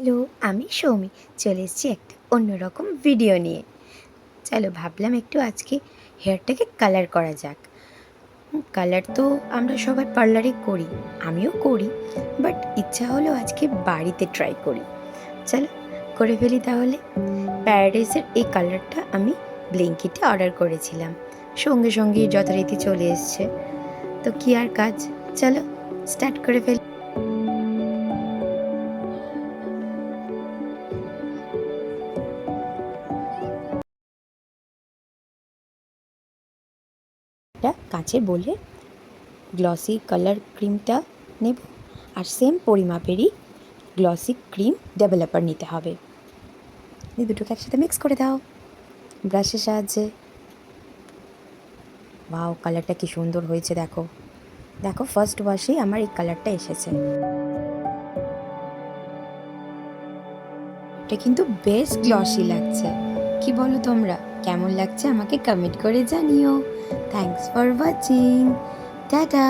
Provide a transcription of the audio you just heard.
Hello, আমি সৌমি চলে এসেছি একটা অন্যরকম ভিডিও নিয়ে। চলো ভাবলাম একটু আজকে হেয়ারটাকে কালার করা যাক। কালার তো আমরা সবাই পার্লারে করি, আমিও করি, বাট ইচ্ছা হলো আজকে বাড়িতে ট্রাই করি। চলো করে ফেলি তাহলে। প্যারাডাইসের এই কালারটা আমি ব্লিঙ্কিটে অর্ডার করেছিলাম, সঙ্গে সঙ্গেই যথারীতি চলে এসছে। তো কি আর কাজ, চলো স্টার্ট করে ফেলি। একটা কাঁচের বোলে গ্লসি কালার ক্রিমটা নেব, আর সেম পরিমাপেরই গ্লসি ক্রিম ডেভেলপার নিতে হবে। এই দুটোকে একসাথে মিক্স করে দাও ব্রাশের সাহায্যে। ওয়াও, কালারটা কি সুন্দর হয়েছে, দেখো দেখো, ফার্স্ট ওয়াশেই আমার এই কালারটা এসেছে। এটা কিন্তু বেশ গ্লসি লাগছে। কি বলো তোমরা, কেমন লাগছে আমাকে কমেন্ট করে জানিও। Thanks for watching, tata.